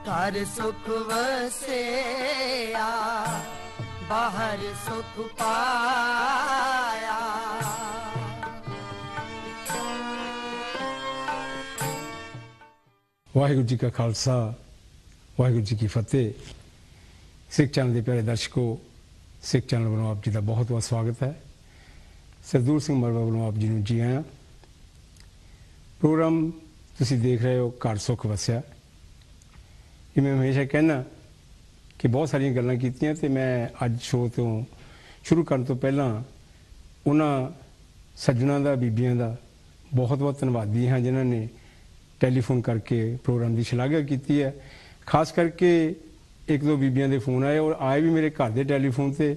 घर सुख वसिया बाहर सुख पाया। वाहिगुरू जी का खालसा वाहिगुरू जी की फतेह। सिख चैनल के प्यारे दर्शकों, सिख चैनल वालों आप जी का बहुत बहुत स्वागत है। सरदूर सिंह मरवा वालों आप जी ਨੂੰ जी आया। प्रोग्राम ਤੁਸੀਂ देख रहे हो घर सुख वसिया। कि मैं हमेशा कहना कि बहुत सारिया गल्लां कीतियां ते मैं अज शो तो शुरू करन तो पहला उन्हां सज्जणा दा बीबियां दा बहुत बहुत धन्नवादी हाँ जिन्हां ने टैलीफोन करके प्रोग्राम की शलाघा की है। खास करके एक दो बीबियां दे फोन आए और आए भी मेरे घर के टैलीफोन से।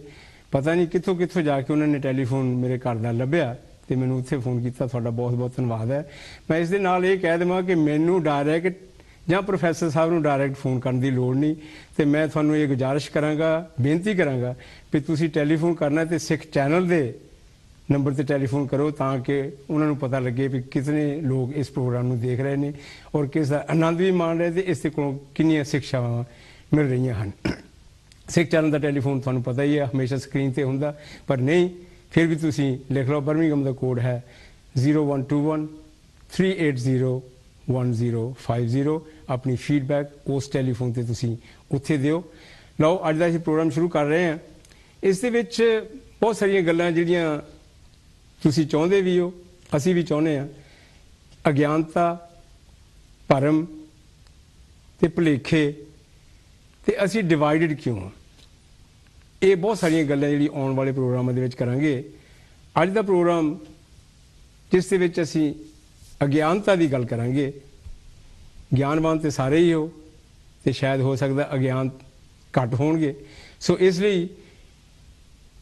पता नहीं कितों कितों जाके उन्होंने टैलीफोन मेरे घर का लभ्या तो मैंने उत्थे फोन किया। थोड़ा बहुत बहुत धन्यवाद है। मैं इस दे नाल ये कह देवां कि मैनू डायरैक्ट ਜਾਂ प्रोफैसर साहब ਨੂੰ डायरैक्ट फोन करने की लोड़ नहीं। तो मैं थोनू ये गुजारिश करांगा, बेनती करांगा भी तुसी टैलीफोन करना तो सिख चैनल के नंबर से टैलीफोन करो ताकि उन्होंने पता लगे भी कितने लोग इस प्रोग्राम को देख रहे हैं और किस आनंद भी मान रहे थे। इस को कितनी शिक्षावां मिल रही हैं। सिख चैनल का टैलीफोन थोनू पता ही है हमेशा स्क्रीन पर होंदा, पर नहीं फिर भी तुसी लिख लो। बर्मिंघम का कोड है 0121 380 1050। अपनी फीडबैक उस टैलीफोन से तुसी उत्थे दिओ। लो अज का प्रोग्राम शुरू कर रहे हैं। इस दे विच बहुत सारिया गल्लां जिहड़ियां तुसी चाहुंदे भी हो, असी भी चाहुंदे हां। अज्ञानता, भरम ते भुलेखे ते असी डिवाइडेड क्यों हाँ, ये बहुत सारिया गल्लां जिहड़ी आउण वाले प्रोग्रामां दे विच करांगे। अज दा प्रोग्राम जिस दे विच असी अज्ञानता की गल करांगे। ज्ञानवान तो सारे ही हो तो शायद हो सकता अज्ञान घट होणगे। सो इसलिए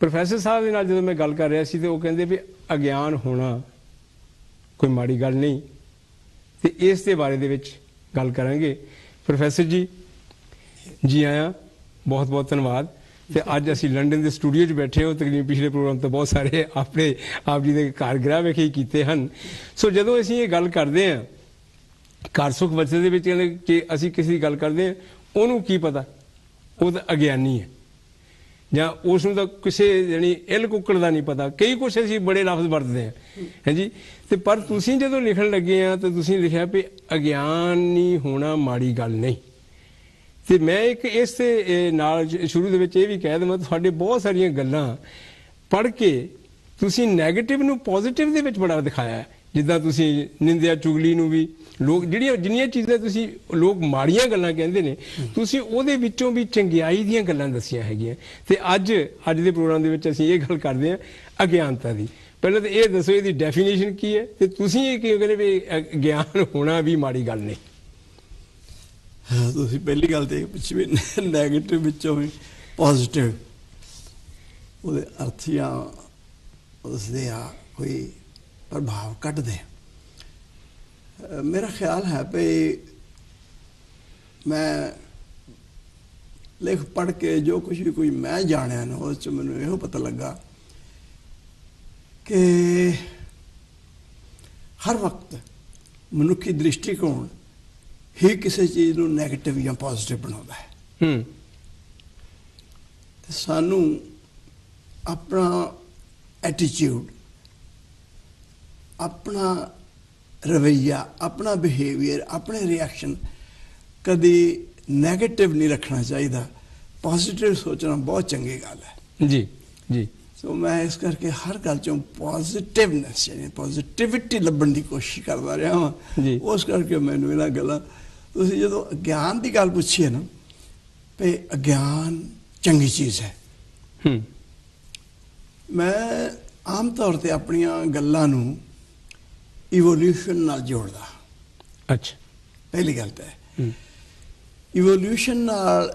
प्रोफैसर साहब के नाल जो मैं गल कर रहा सी तो वो कहते भी अज्ञान होना कोई माड़ी गल नहीं। तो इस दे बारे दे विच गल करांगे। प्रोफैसर जी जी आया, बहुत बहुत धन्यवाद। तो अज असी लंडन के स्टूडियो बैठे हो। तकरीबन पिछले प्रोग्राम तो बहुत सारे अपने आप जी के घर गृह विखे किए हैं। सो जो असी ये गल करते हैं घर सुख वसिया कि असी किसी की गल करते हैं उन्होंने की पता वो तो अज्ञानी है या उसनों तो किसी यानी इल कुकड़ का नहीं पता। कई कुछ असी बड़े लफ्ज वरतते हैं है जी। तो पर तुसीं जो लिखन लगे हैं तो तुसीं लिखा भी अज्ञानी होना माड़ी गल नहीं। तो मैं एक इस नाल शुरू के भी कह देवां तुहाडे बहुत सारिया गल्लां पढ़ के तुसीं नैगेटिव नूं पॉजिटिव दे विच बड़ा दिखाया है। जिद्दां तुसीं निंदिया चुगली नूं भी लोग जिहड़ियां चीज़ां तुसीं लोग माड़ियां गल्लां कहंदे ने तुसीं उहदे विचों भी चंगियाई दीयां गल्लां दस्सियां हैगीआं। ते अज दे प्रोग्राम दे विच असीं ये गल करदे हां अज्ञानता दी। पहले तो ये दसो इहदी डेफिनेशन की है ते तुसीं ये किउं कहंदे भी ज्ञान होना भी माड़ी गल नहीं। हाँ, तुसीं पहली गल तो पुछी भी नैगेटिव विचों भी पॉजिटिव उहदे अर्थ जां उसदे कोई प्रभाव कटदे। मेरा ख्याल है भी मैं लिख पढ़ के जो कुछ भी कोई मैं जानिया ना उस मैनूं इहो पता लगा कि हर वक्त मनुखी दृष्टिकोण ही किसी चीज़ को नैगेटिव या पॉजिटिव बनाता है। सानू अपना एटीट्यूड, अपना रवैया, अपना बिहेवियर, अपने रिएक्शन कभी नैगेटिव नहीं रखना चाहिए। पॉजिटिव सोचना बहुत चंगी गल है जी जी। सो मैं इस करके हर गल चों पॉजिटिवनैस यानी पॉजिटिविटी लभण की कोशिश करता रहा हाँ। उस करके मैनूं इन्हां गल्लां तुसीं जदों अज्ञान की गल पुछी है ना भी अज्ञान चंगी चीज़ है। मैं आम तौर पर अपनियां गल्लां नूं इवोल्यूशन नाल जोड़दा। अच्छा, पहली गल तो है इवोल्यूशन नाल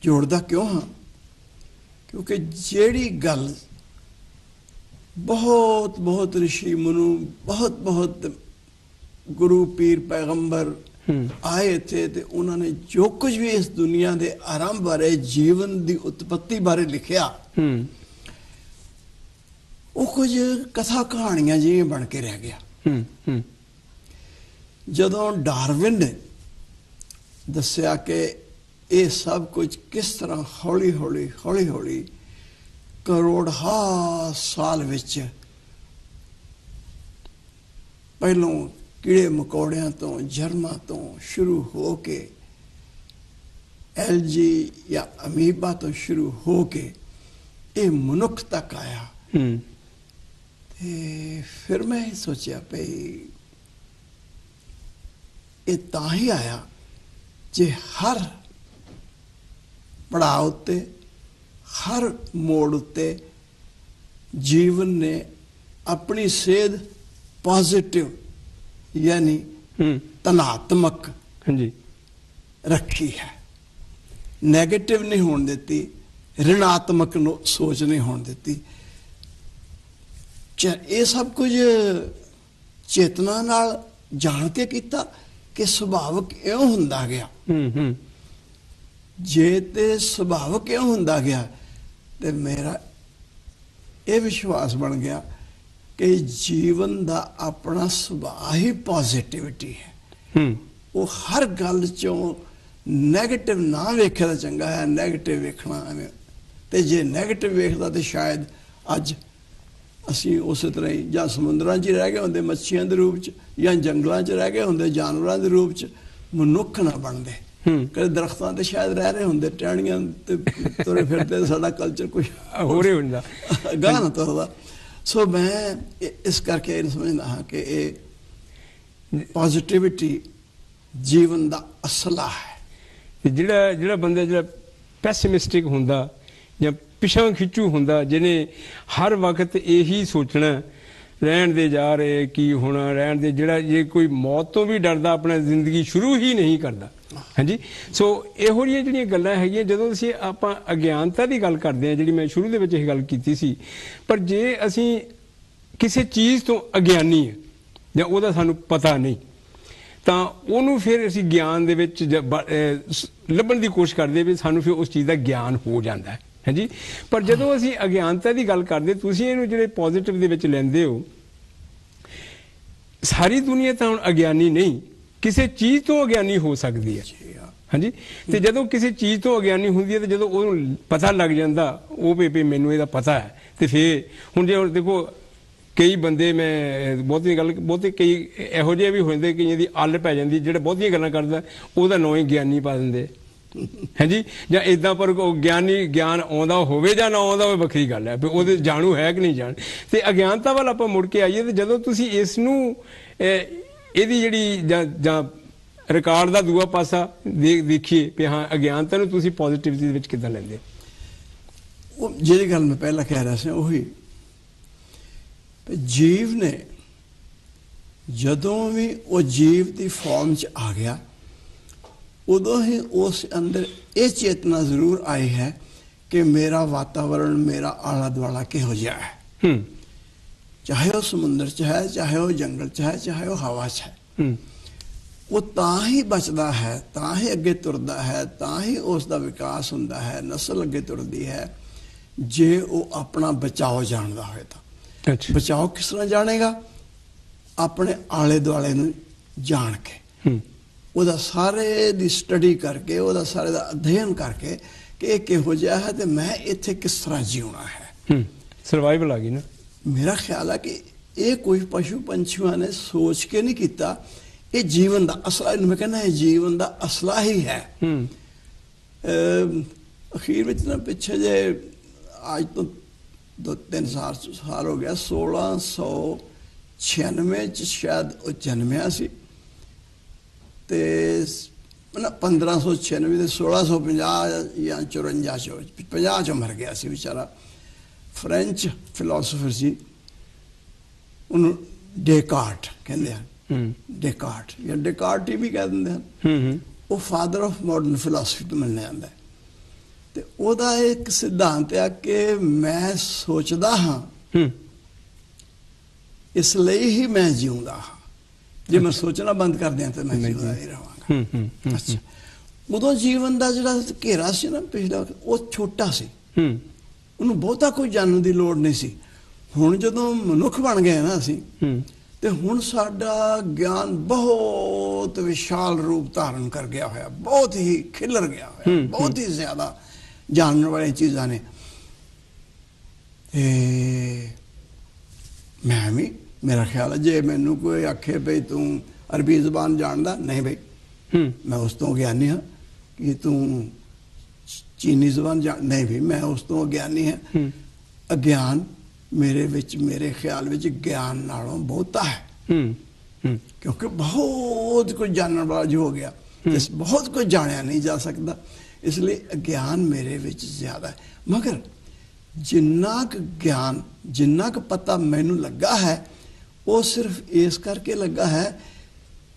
जोड़दा क्यों हाँ क्योंकि जेड़ी गल बहुत बहुत ऋषि मुनु बहुत बहुत गुरु पीर पैगंबर आए थे तो उन्होंने जो कुछ भी इस दुनिया के आरंभ बारे जीवन की उत्पत्ति बारे लिखिया वो कुछ कथा कहानियां जी बन के रह गया। जदों डार्विन ने ਦੱਸਿਆ ਕਿ ਇਹ ਸਭ ਕੁਝ ਕਿਸ ਤਰ੍ਹਾਂ ਹੌਲੀ ਹੌਲੀ ਕਰੋੜਾਂ ਸਾਲ ਵਿੱਚ ਪਹਿਲੋਂ ਕੀੜੇ ਮਕੌੜਿਆਂ ਤੋਂ, ਜਰਮਾਂ ਤੋਂ ਸ਼ੁਰੂ ਹੋ ਕੇ ਐਲਜੀ ਜਾਂ ਅਮੀਬਾ ਤੋਂ ਸ਼ੁਰੂ ਹੋ ਕੇ ਇਹ ਮਨੁੱਖ ਤੱਕ ਆਇਆ। ਤੇ ਫਿਰ ਮੈਂ ਇਹ ਸੋਚਿਆ ਭਈ ਇਹ ਤਾਂ ਹੀ ਆਇਆ ਜੇ ਹਰ ਪੜਾਅ ਉੱਤੇ, ਹਰ ਮੋੜ ਉੱਤੇ ਜੀਵਨ ਨੇ ਆਪਣੀ ਸੇਧ ਪੋਜ਼ਿਟਿਵ ਯਾਨੀ ਧਨਾਤਮਕ ਰੱਖੀ ਹੈ, ਨੈਗੇਟਿਵ ਨਹੀਂ ਹੋਣ ਦਿੱਤੀ, ਰਿਣਾਤਮਕ ਸੋਚ ਨਹੀਂ ਹੋਣ ਦਿੱਤੀ। ਇਹ ਸਭ ਕੁਝ ਚੇਤਨਾ ਨਾਲ ਜਾਣ ਕੇ ਕੀਤਾ ਕਿ ਸੁਭਾਵਕ ਇਉਂ ਹੁੰਦਾ ਗਿਆ। ਜੇ ਤੇ ਸੁਭਾਵਕ ਇਉਂ ਹੁੰਦਾ ਗਿਆ ਤੇ ਮੇਰਾ ਇਹ ਵਿਸ਼ਵਾਸ ਬਣ ਗਿਆ ਕਿ ਜੀਵਨ ਦਾ ਆਪਣਾ ਸੁਭਾਅ ਹੀ ਪੋਜ਼ਿਟਿਵਿਟੀ ਹੈ। ਉਹ ਹਰ ਗੱਲ ਚੋਂ ਨੈਗੇਟਿਵ ਨਾ ਵੇਖਿਆ ਤਾਂ ਚੰਗਾ ਹੈ, ਨੈਗੇਟਿਵ ਵੇਖਣਾ ਐਵੇਂ। ਤੇ ਜੇ ਨੈਗੇਟਿਵ ਵੇਖਦਾ ਤੇ ਸ਼ਾਇਦ ਅੱਜ ਅਸੀਂ ਉਸੇ ਤਰ੍ਹਾਂ ਹੀ ਜਾਂ ਸਮੁੰਦਰਾਂ 'ਚ ਰਹਿ ਗਏ ਹੁੰਦੇ ਮੱਛੀਆਂ ਦੇ ਰੂਪ 'ਚ, ਜਾਂ ਜੰਗਲਾਂ 'ਚ ਰਹਿ ਗਏ ਹੁੰਦੇ ਜਾਨਵਰਾਂ ਦੇ ਰੂਪ 'ਚ, ਮਨੁੱਖ ਨਾ ਬਣਦੇ। ਕਦੇ ਦਰਖਤਾਂ ਤੇ ਸ਼ਾਇਦ ਰਹਿ ਰਹੇ ਹੁੰਦੇ, ਟਹਿਣੀਆਂ ਤੇ ਤੁਰੇ ਫਿਰਦੇ, ਸਾਡਾ ਕਲਚਰ ਕੁਛ ਹੋ ਰਿਹਾ ਹੁੰਦਾ, ਗਾਹ ਨਾ ਤੁਰਦਾ। ਸੋ ਮੈਂ ਇਸ ਕਰਕੇ ਇਹ ਸਮਝਦਾ ਹਾਂ ਕਿ ਇਹ ਪੋਜ਼ਿਟਿਵਿਟੀ ਜੀਵਨ ਦਾ ਅਸਲਾ ਹੈ। ਜਿਹੜਾ ਬੰਦਾ ਜਿਹੜਾ ਪੈਸਿਮਿਸਟਿਕ ਹੁੰਦਾ ਜਾਂ ਪਿਛਾਂ ਖਿੱਚੂ ਹੁੰਦਾ, ਜਿਹਨੇ ਹਰ ਵਕਤ ਇਹੀ ਸੋਚਣਾ ਰਹਿਣ ਦੇ ਜਾ ਰਹੇ ਕੀ ਹੋਣਾ, ਰਹਿਣ ਦੇ, ਜਿਹੜਾ ਜੇ ਕੋਈ ਮੌਤ ਤੋਂ ਵੀ ਡਰਦਾ ਆਪਣਾ ਜ਼ਿੰਦਗੀ ਸ਼ੁਰੂ ਹੀ ਨਹੀਂ ਕਰਦਾ। ਹਾਂਜੀ, ਸੋ ਇਹੋ ਜਿਹੀਆਂ ਜਿਹੜੀਆਂ ਗੱਲਾਂ ਹੈਗੀਆਂ, ਜਦੋਂ ਅਸੀਂ ਆਪਾਂ ਅਗਿਆਨਤਾ ਦੀ ਗੱਲ ਕਰਦੇ ਹਾਂ, ਜਿਹੜੀ ਮੈਂ ਸ਼ੁਰੂ ਦੇ ਵਿੱਚ ਇਹ ਗੱਲ ਕੀਤੀ ਸੀ, ਪਰ ਜੇ ਅਸੀਂ ਕਿਸੇ ਚੀਜ਼ ਤੋਂ ਅਗਿਆਨੀ ਹਾਂ ਜਾਂ ਉਹਦਾ ਸਾਨੂੰ ਪਤਾ ਨਹੀਂ ਤਾਂ ਉਹਨੂੰ ਫਿਰ ਅਸੀਂ ਗਿਆਨ ਦੇ ਵਿੱਚ ਲੱਭਣ ਦੀ ਕੋਸ਼ਿਸ਼ ਕਰਦੇ ਵੀ ਸਾਨੂੰ ਫਿਰ ਉਸ ਚੀਜ਼ ਦਾ ਗਿਆਨ ਹੋ ਜਾਂਦਾ ਹੈ। ਹਾਂਜੀ, ਪਰ ਜਦੋਂ ਅਸੀਂ ਅਗਿਆਨਤਾ ਦੀ ਗੱਲ ਕਰਦੇ, ਤੁਸੀਂ ਇਹਨੂੰ ਜਿਹੜੇ ਪੋਜ਼ਿਟਿਵ ਦੇ ਵਿੱਚ ਲੈਂਦੇ ਹੋ, ਸਾਰੀ ਦੁਨੀਆ ਤਾਂ ਹੁਣ ਅਗਿਆਨੀ ਨਹੀਂ, ਕਿਸੇ ਚੀਜ਼ ਤੋਂ ਅਗਿਆਨੀ ਹੋ ਸਕਦੀ ਹੈ। ਹਾਂਜੀ, ਤੇ ਜਦੋਂ ਕਿਸੇ ਚੀਜ਼ ਤੋਂ ਅਗਿਆਨੀ ਹੁੰਦੀ ਹੈ ਤੇ ਜਦੋਂ ਉਹਨੂੰ ਪਤਾ ਲੱਗ ਜਾਂਦਾ ਉਹ ਵੀ ਮੈਨੂੰ ਇਹਦਾ ਪਤਾ ਹੈ, ਤੇ ਫਿਰ ਹੁਣ ਜੇ ਦੇਖੋ ਕਈ ਬੰਦੇ, ਮੈਂ ਬਹੁਤੇ ਕਈ ਇਹੋ ਜਿਹੇ ਵੀ ਹੋ ਜਾਂਦੇ, ਕਈਆਂ ਦੀ ਅੱਲ ਪੈ ਜਾਂਦੀ, ਜਿਹੜਾ ਬਹੁਤੀਆਂ ਗੱਲਾਂ ਕਰਦਾ ਉਹਦਾ ਨਾਂ ਹੀ ਗਿਆਨੀ ਪਾ ਦਿੰਦੇ। ਹਾਂਜੀ, ਜਾਂ ਇੱਦਾਂ, ਪਰ ਗਿਆਨ ਆਉਂਦਾ ਹੋਵੇ ਜਾਂ ਨਾ ਆਉਂਦਾ ਹੋਵੇ ਵੱਖਰੀ ਗੱਲ ਹੈ, ਵੀ ਉਹਦੇ ਜਾਣੂ ਹੈ ਕਿ ਨਹੀਂ ਜਾਣ। ਤੇ ਅਗਿਆਨਤਾ ਵੱਲ ਆਪਾਂ ਮੁੜ ਕੇ ਆਈਏ, ਤੇ ਜਦੋਂ ਤੁਸੀਂ ਇਸ ਨੂੰ ਇਹਦੀ ਜਿਹੜੀ ਜਾਂ ਰਿਕਾਰਡ ਦਾ ਦੂਆ ਪਾਸਾ ਦੇਖੀਏ ਵੀ ਹਾਂ ਅਗਿਆਨਤਾ ਨੂੰ ਤੁਸੀਂ ਪੋਜ਼ਿਟਿਵਿਟੀ ਦੇ ਵਿੱਚ ਕਿੱਦਾਂ ਲੈਂਦੇ? ਉਹ ਜਿਹੜੀ ਗੱਲ ਮੈਂ ਪਹਿਲਾਂ ਕਹਿ ਰਿਹਾ ਸੀ ਉਹੀ, ਜੀਵ ਨੇ ਜਦੋਂ ਵੀ ਉਹ ਜੀਵ ਦੀ ਫਾਰਮ 'ਚ ਆ ਗਿਆ, ਉਦੋਂ ਹੀ ਉਸ ਅੰਦਰ ਇਹ ਚੇਤਨਾ ਜ਼ਰੂਰ ਆਈ ਹੈ ਕਿ ਮੇਰਾ ਵਾਤਾਵਰਣ, ਮੇਰਾ ਆਲਾ ਦੁਆਲਾ ਕਿਹੋ ਜਿਹਾ ਹੈ। ਚਾਹੇ ਉਹ ਸਮੁੰਦਰ 'ਚ ਹੈ, ਚਾਹੇ ਉਹ ਜੰਗਲ 'ਚ ਹੈ, ਚਾਹੇ ਉਹ ਹਵਾ 'ਚ ਹੈ, ਉਹ ਤਾਂ ਹੀ ਬਚਦਾ ਹੈ, ਤਾਂ ਹੀ ਅੱਗੇ ਤੁਰਦਾ ਹੈ, ਤਾਂ ਹੀ ਉਸ ਦਾ ਵਿਕਾਸ ਹੁੰਦਾ ਹੈ, ਨਸਲ ਅੱਗੇ ਤੁਰਦੀ ਹੈ, ਜੇ ਉਹ ਆਪਣਾ ਬਚਾਓ ਜਾਣਦਾ ਹੋਏ ਤਾਂ। ਬਚਾਓ ਕਿਸ ਤਰ੍ਹਾਂ ਜਾਣੇਗਾ? ਆਪਣੇ ਆਲੇ ਦੁਆਲੇ ਨੂੰ ਜਾਣ ਕੇ, ਉਹਦਾ ਸਾਰੇ ਦੀ ਸਟੱਡੀ ਕਰਕੇ, ਉਹਦਾ ਸਾਰੇ ਦਾ ਅਧਿਐਨ ਕਰਕੇ ਕਿ ਇਹ ਕਿਹੋ ਜਿਹਾ ਹੈ ਤੇ ਮੈਂ ਇੱਥੇ ਕਿਸ ਤਰ੍ਹਾਂ ਜਿਉਣਾ ਹੈ। ਸਰਵਾਈਵਲ ਆ ਗਈ ਨਾ। ਮੇਰਾ ਖਿਆਲ ਹੈ ਕਿ ਇਹ ਕੋਈ ਪਸ਼ੂ ਪੰਛੀਆਂ ਨੇ ਸੋਚ ਕੇ ਨਹੀਂ ਕੀਤਾ, ਇਹ ਜੀਵਨ ਦਾ ਅਸਲਾ, ਮੈਂ ਕਹਿੰਦਾ ਇਹ ਜੀਵਨ ਦਾ ਅਸਲਾ ਹੀ ਹੈ। ਅਖੀਰ ਵਿੱਚ ਨਾ ਪਿੱਛੇ ਜੇ ਅੱਜ ਤੋਂ 2-3 ਸਾਲ ਹੋ ਗਿਆ, 1696 'ਚ ਸ਼ਾਇਦ ਉਹ ਜਨਮਿਆ ਸੀ ਤੇ 1596 ਦੇ 1650 ਜਾਂ 54 50 'ਚ ਮਰ ਗਿਆ ਸੀ ਵਿਚਾਰਾ। ਫ੍ਰੈਂਚ ਫਿਲਾਸਫਰ ਸੀ, ਉਹਨੂੰ ਡੇਕਾਰਟ ਕਹਿੰਦੇ ਹਨ, ਡੇਕਾਰਟ ਜਾਂ ਡੇਕਾਰਟ ਹੀ ਵੀ ਕਹਿ ਦਿੰਦੇ ਹਨ। ਉਹ ਫਾਦਰ ਆਫ ਮਾਡਰਨ ਫਿਲਾਸਫੀ ਤੋਂ ਮਿਲਣੇ ਆਉਂਦਾ। ਤੇ ਉਹਦਾ ਇੱਕ ਸਿਧਾਂਤ ਆ ਕਿ ਮੈਂ ਸੋਚਦਾ ਹਾਂ, ਇਸ ਲਈ ਹੀ ਮੈਂ ਜਿਉਂਦਾ ਹਾਂ। ਜੇ ਮੈਂ ਸੋਚਣਾ ਬੰਦ ਕਰ ਦਿਆਂ ਤਾਂ ਮੈਂ ਜਿਉਂਦਾ ਨਹੀਂ ਰਹਾਂਗਾ। ਅੱਛਾ, ਉਦੋਂ ਜੀਵਨ ਦਾ ਜਿਹੜਾ ਘੇਰਾ ਸੀ ਨਾ ਪਿਛਲਾ, ਉਹ ਛੋਟਾ ਸੀ, ਉਹਨੂੰ ਬਹੁਤਾ ਕੋਈ ਜਾਣਨ ਦੀ ਲੋੜ ਨਹੀਂ ਸੀ। ਹੁਣ ਜਦੋਂ ਮਨੁੱਖ ਬਣ ਗਏ ਨਾ ਅਸੀਂ, ਤੇ ਹੁਣ ਸਾਡਾ ਗਿਆਨ ਬਹੁਤ ਵਿਸ਼ਾਲ ਰੂਪ ਧਾਰਨ ਕਰ ਗਿਆ ਹੋਇਆ, ਬਹੁਤ ਹੀ ਖਿਲਰ ਗਿਆ ਹੋਇਆ, ਬਹੁਤ ਹੀ ਜ਼ਿਆਦਾ ਜਾਣਨ ਵਾਲੀਆਂ ਚੀਜ਼ਾਂ ਨੇ। ਤੇ ਮੈਂ ਵੀ, ਮੇਰਾ ਖਿਆਲ ਹੈ ਜੇ ਮੈਨੂੰ ਕੋਈ ਆਖੇ ਬਈ ਤੂੰ ਅਰਬੀ ਜ਼ਬਾਨ ਜਾਣਦਾ, ਨਹੀਂ ਬਈ ਮੈਂ ਉਸ ਤੋਂ ਗਿਆਨੀ ਹਾਂ। ਕਿ ਤੂੰ ਚੀਨੀ ਜ਼ਬਾਨ ਨਹੀਂ ਵੀ, ਮੈਂ ਉਸ ਤੋਂ ਅਗਿਆਨੀ ਹਾਂ। ਅਗਿਆਨ ਮੇਰੇ ਵਿੱਚ, ਮੇਰੇ ਖਿਆਲ ਵਿੱਚ ਗਿਆਨ ਨਾਲੋਂ ਬਹੁਤਾ ਹੈ, ਕਿਉਂਕਿ ਬਹੁਤ ਕੁਝ ਜਾਣਨ ਵਾਲਾ ਜੋ ਹੋ ਗਿਆ, ਬਹੁਤ ਕੁਝ ਜਾਣਿਆ ਨਹੀਂ ਜਾ ਸਕਦਾ, ਇਸ ਲਈ ਅਗਿਆਨ ਮੇਰੇ ਵਿੱਚ ਜ਼ਿਆਦਾ ਹੈ। ਮਗਰ ਜਿੰਨਾ ਕੁ ਗਿਆਨ, ਜਿੰਨਾ ਕੁ ਪਤਾ ਮੈਨੂੰ ਲੱਗਾ ਹੈ, ਉਹ ਸਿਰਫ ਇਸ ਕਰਕੇ ਲੱਗਾ ਹੈ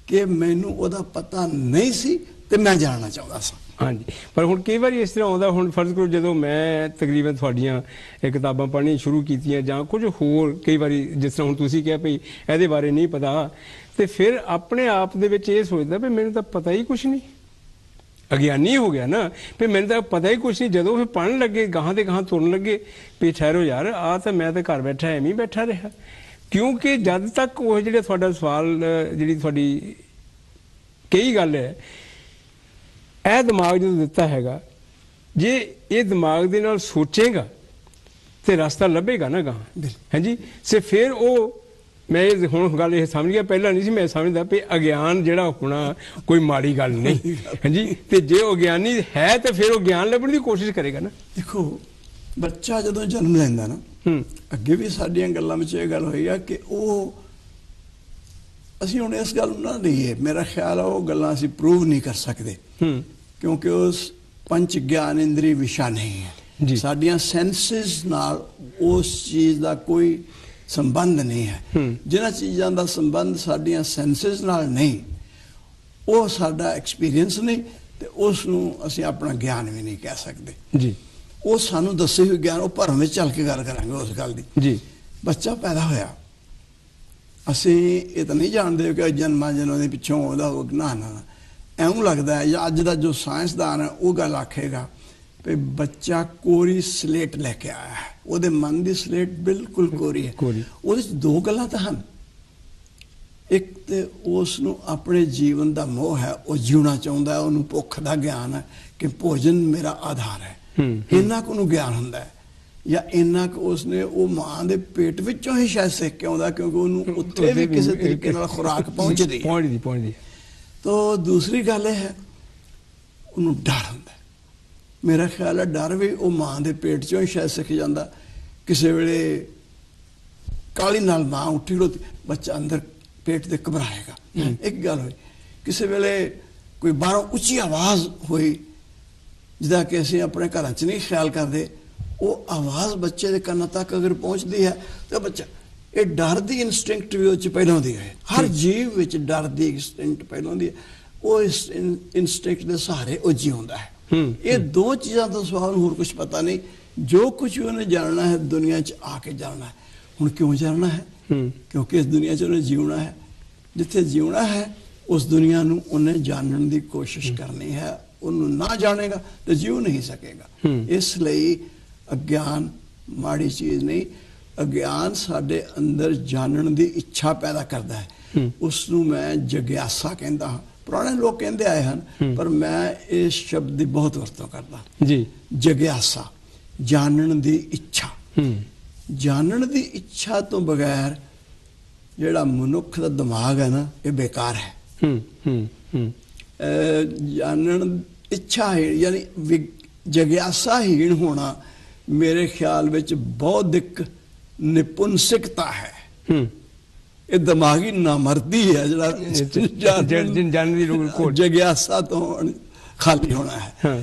ਕਿ ਮੈਨੂੰ ਉਹਦਾ ਪਤਾ ਨਹੀਂ ਸੀ ਤੇ ਮੈਂ ਜਾਣਨਾ ਚਾਹੁੰਦਾ ਸਾਂ। ਹਾਂਜੀ, ਪਰ ਹੁਣ ਕਈ ਵਾਰੀ ਇਸ ਤਰ੍ਹਾਂ ਆਉਂਦਾ, ਹੁਣ ਫਰਜ਼ ਕਰੋ ਜਦੋਂ ਮੈਂ ਤਕਰੀਬਨ ਤੁਹਾਡੀਆਂ ਇਹ ਕਿਤਾਬਾਂ ਪੜ੍ਹਨੀਆਂ ਸ਼ੁਰੂ ਕੀਤੀਆਂ ਜਾਂ ਕੁਝ ਹੋਰ, ਕਈ ਵਾਰੀ ਜਿਸ ਤਰ੍ਹਾਂ ਹੁਣ ਤੁਸੀਂ ਕਿਹਾ ਭਈ ਇਹਦੇ ਬਾਰੇ ਨਹੀਂ ਪਤਾ, ਤੇ ਫਿਰ ਆਪਣੇ ਆਪ ਦੇ ਵਿੱਚ ਇਹ ਸੋਚਦਾ ਵੀ ਮੈਨੂੰ ਤਾਂ ਪਤਾ ਹੀ ਕੁਛ ਨਹੀਂ, ਅਗਿਆਨੀ ਹੋ ਗਿਆ ਨਾ, ਵੀ ਮੈਨੂੰ ਤਾਂ ਪਤਾ ਹੀ ਕੁਛ ਨਹੀਂ। ਜਦੋਂ ਫਿਰ ਪੜ੍ਹਨ ਲੱਗੇ, ਗਾਹਾਂ ਦੇ ਗਾਹਾਂ ਤੁਰਨ ਲੱਗੇ, ਵੀ ਠਹਿਰੋ ਯਾਰ, ਆ ਤਾਂ ਮੈਂ ਤਾਂ ਘਰ ਬੈਠਾ ਐਵੇਂ ਹੀ ਬੈਠਾ ਰਿਹਾ। ਕਿਉਂਕਿ ਜਦ ਤੱਕ ਉਹ ਜਿਹੜਾ ਤੁਹਾਡਾ ਸਵਾਲ, ਜਿਹੜੀ ਤੁਹਾਡੀ ਕਈ ਗੱਲ ਹੈ, ਇਹ ਦਿਮਾਗ ਜਦੋਂ ਦਿੱਤਾ ਹੈਗਾ, ਜੇ ਇਹ ਦਿਮਾਗ ਦੇ ਨਾਲ ਸੋਚੇਗਾ ਤੇ ਰਸਤਾ ਲੱਭੇਗਾ ਨਾ ਗਾਹਾਂ, ਹਾਂਜੀ। ਸੇ ਫਿਰ ਉਹ, ਮੈਂ ਹੁਣ ਗੱਲ ਇਹ ਸਮਝ ਗਿਆ, ਪਹਿਲਾਂ ਨਹੀਂ ਸੀ ਮੈਂ ਸਮਝਦਾ ਵੀ ਅਗਿਆਨ ਜਿਹੜਾ ਹੋਣਾ ਕੋਈ ਮਾੜੀ ਗੱਲ ਨਹੀਂ, ਹਾਂਜੀ। ਤੇ ਜੇ ਉਹ ਗਿਆਨੀ ਹੈ ਤੇ ਫਿਰ ਉਹ ਗਿਆਨ ਲੱਭਣ ਦੀ ਕੋਸ਼ਿਸ਼ ਕਰੇਗਾ ਨਾ। ਦੇਖੋ, ਬੱਚਾ ਜਦੋਂ ਜਨਮ ਲੈਂਦਾ ਨਾ, ਅੱਗੇ ਵੀ ਸਾਡੀਆਂ ਗੱਲਾਂ ਵਿੱਚ ਇਹ ਗੱਲ ਹੋਈ ਆ ਕਿ ਉਹ, ਅਸੀਂ ਹੁਣ ਇਸ ਗੱਲ ਨੂੰ ਨਾ ਲਈਏ, ਮੇਰਾ ਖਿਆਲ ਆ ਉਹ ਗੱਲਾਂ ਅਸੀਂ ਪ੍ਰੂਵ ਨਹੀਂ ਕਰ ਸਕਦੇ, ਕਿਉਂਕਿ ਉਸ ਪੰਚ ਗਿਆਨ ਇੰਦਰੀ ਵਿਸ਼ਾ ਨਹੀਂ ਹੈ। ਸਾਡੀਆਂ ਸੈਂਸਿਸ ਨਾਲ ਉਸ ਚੀਜ਼ ਦਾ ਕੋਈ ਸੰਬੰਧ ਨਹੀਂ ਹੈ। ਜਿਨ੍ਹਾਂ ਚੀਜ਼ਾਂ ਦਾ ਸੰਬੰਧ ਸਾਡੀਆਂ ਸੈਂਸਿਸ ਨਾਲ ਨਹੀਂ, ਉਹ ਸਾਡਾ ਐਕਸਪੀਰੀਅੰਸ ਨਹੀਂ, ਤੇ ਉਸ ਨੂੰ ਅਸੀਂ ਆਪਣਾ ਗਿਆਨ ਵੀ ਨਹੀਂ ਕਹਿ ਸਕਦੇ ਜੀ। ਉਹ ਸਾਨੂੰ ਦੱਸੇ ਹੋਏ ਗਿਆਨ, ਉਹ ਭਰਮ ਵਿੱਚ ਚੱਲ ਕੇ ਗੱਲ ਕਰਾਂਗੇ ਉਸ ਗੱਲ ਦੀ ਜੀ। ਬੱਚਾ ਪੈਦਾ ਹੋਇਆ, ਅਸੀਂ ਇਹ ਤਾਂ ਨਹੀਂ ਜਾਣਦੇ ਕਿ ਜਨਮਾਂ ਜਨਮ ਦੇ ਪਿੱਛੋਂ ਉਹਦਾ ਉਹ, ਨਾ ਨਾ, ਐਉਂ ਲੱਗਦਾ ਹੈ, ਜਾਂ ਅੱਜ ਦਾ ਜੋ ਸਾਇੰਸਦਾਨ ਹੈ ਉਹ ਗੱਲ ਆਖੇਗਾ ਵੀ ਬੱਚਾ ਕੋਰੀ ਸਲੇਟ ਲੈ ਕੇ ਆਇਆ ਹੈ, ਉਹਦੇ ਮਨ ਦੀ ਸਲੇਟ ਬਿਲਕੁਲ ਕੋਰੀ ਹੈ। ਉਹਦੇ 'ਚ ਦੋ ਗੱਲਾਂ ਤਾਂ ਹਨ, ਇੱਕ ਤੇ ਉਸ ਨੂੰ ਆਪਣੇ ਜੀਵਨ ਦਾ ਮੋਹ ਹੈ, ਉਹ ਜਿਉਣਾ ਚਾਹੁੰਦਾ ਹੈ, ਉਹਨੂੰ ਭੁੱਖ ਦਾ ਗਿਆਨ ਹੈ ਕਿ ਭੋਜਨ ਮੇਰਾ ਆਧਾਰ ਹੈ, ਇੰਨਾ ਕੁ ਉਹਨੂੰ ਗਿਆਨ ਹੁੰਦਾ ਹੈ। ਜਾਂ ਇੰਨਾ ਕੁ ਉਸਨੇ ਉਹ ਮਾਂ ਦੇ ਪੇਟ ਵਿੱਚੋਂ ਹੀ ਸ਼ਾਇਦ ਸਿੱਖ ਕੇ ਆਉਂਦਾ, ਕਿਉਂਕਿ ਉਹਨੂੰ ਉੱਥੇ ਵੀ ਕਿਸੇ ਤਰੀਕੇ ਨਾਲ ਖੁਰਾਕ ਪਹੁੰਚਦੀ ਹੈ। ਤਾਂ ਦੂਸਰੀ ਗੱਲ ਇਹ ਹੈ, ਉਹਨੂੰ ਡਰ ਹੁੰਦਾ। ਮੇਰਾ ਖਿਆਲ ਹੈ ਡਰ ਵੀ ਉਹ ਮਾਂ ਦੇ ਪੇਟ 'ਚੋਂ ਹੀ ਸ਼ਾਇਦ ਸਿੱਖ ਜਾਂਦਾ। ਕਿਸੇ ਵੇਲੇ ਕਾਹਲੀ ਨਾਲ ਮਾਂ ਉੱਠੀ ਖਲੋਤੀ, ਬੱਚਾ ਅੰਦਰ ਪੇਟ ਦੇ ਘਬਰਾਏਗਾ, ਇੱਕ ਗੱਲ ਹੋਈ। ਕਿਸੇ ਵੇਲੇ ਕੋਈ ਬਾਹਰੋਂ ਉੱਚੀ ਆਵਾਜ਼ ਹੋਈ, ਜਿਹਦਾ ਕਿ ਅਸੀਂ ਆਪਣੇ ਘਰਾਂ 'ਚ ਨਹੀਂ ਖਿਆਲ ਕਰਦੇ, ਉਹ ਆਵਾਜ਼ ਬੱਚੇ ਦੇ ਕੰਨਾਂ ਤੱਕ ਅਗਰ ਪਹੁੰਚਦੀ ਹੈ ਤਾਂ ਬੱਚਾ, ਇਹ ਡਰ ਦੀ ਇਨਸਟਿੰਕਟ ਵੀ ਉਹ 'ਚ ਪਹਿਲਾਂ ਹੁੰਦੀ ਹੈ। ਹਰ ਜੀਵ ਵਿੱਚ ਡਰ ਦੀ ਇਨਸਟਿੰਕਟ ਪਹਿਲਾਂ ਹੁੰਦੀ ਹੈ, ਉਹ ਇਸ ਇਨਸਟਿੰਕਟ ਦੇ ਸਹਾਰੇ ਉਹ ਜਿਉਂਦਾ ਹੈ। ਇਹ ਦੋ ਚੀਜ਼ਾਂ ਤੋਂ ਸਵਾਲ ਹੋਰ ਕੁਝ ਪਤਾ ਨਹੀਂ। ਜੋ ਕੁਝ ਉਹਨੇ ਜਾਣਨਾ ਹੈ ਦੁਨੀਆ 'ਚ ਆ ਕੇ ਜਾਣਨਾ ਹੈ। ਹੁਣ ਕਿਉਂ ਜਾਣਨਾ ਹੈ? ਕਿਉਂਕਿ ਇਸ ਦੁਨੀਆ 'ਚ ਉਹਨੇ ਜਿਉਣਾ ਹੈ। ਜਿੱਥੇ ਜਿਉਣਾ ਹੈ ਉਸ ਦੁਨੀਆ ਨੂੰ ਉਹਨੇ ਜਾਣਨ ਦੀ ਕੋਸ਼ਿਸ਼ ਕਰਨੀ ਹੈ। ਉਹਨੂੰ ਨਾ ਜਾਣੇਗਾ ਤਾਂ ਜਿਉ ਨਹੀਂ ਸਕੇਗਾ। ਇਸ ਲਈ ਅਗਿਆਨ ਮਾੜੀ ਚੀਜ਼ ਨਹੀਂ। ਅਗਿਆਨ ਸਾਡੇ ਅੰਦਰ ਜਾਣਨ ਦੀ ਇੱਛਾ ਪੈਦਾ ਕਰਦਾ ਹੈ। ਉਸ ਨੂੰ ਮੈਂ ਜਗਿਆਸਾ ਕਹਿੰਦਾ ਹਾਂ। ਪੁਰਾਣੇ ਲੋਕ ਕਹਿੰਦੇ ਆਏ ਹਨ, ਪਰ ਮੈਂ ਇਸ ਸ਼ਬਦ ਦੀ ਬਹੁਤ ਵਰਤੋਂ ਕਰਦਾ ਜੀ। ਜਗਿਆਸਾ, ਜਾਣਨ ਦੀ ਇੱਛਾ। ਜਾਣਨ ਦੀ ਇੱਛਾ ਤੋਂ ਬਗੈਰ ਜਿਹੜਾ ਮਨੁੱਖ ਦਾ ਦਿਮਾਗ ਹੈ ਨਾ, ਇਹ ਬੇਕਾਰ ਹੈ। ਜਾਣਨ ਇੱਛਾ ਹੈ, ਯਾਨੀ ਜਗਿਆਸਾਹੀਣ ਹੋਣਾ ਮੇਰੇ ਖਿਆਲ ਵਿੱਚ ਬੌਧਿਕ ਨਿਪੁੰਸਕਤਾ ਹੈ। ਇਹ ਦਿਮਾਗੀ ਨਾਮਰਦੀ ਹੈ ਜਿਹੜਾ ਜਗਿਆਸਾ ਤੋਂ ਖਾਲੀ ਹੋਣਾ ਹੈ।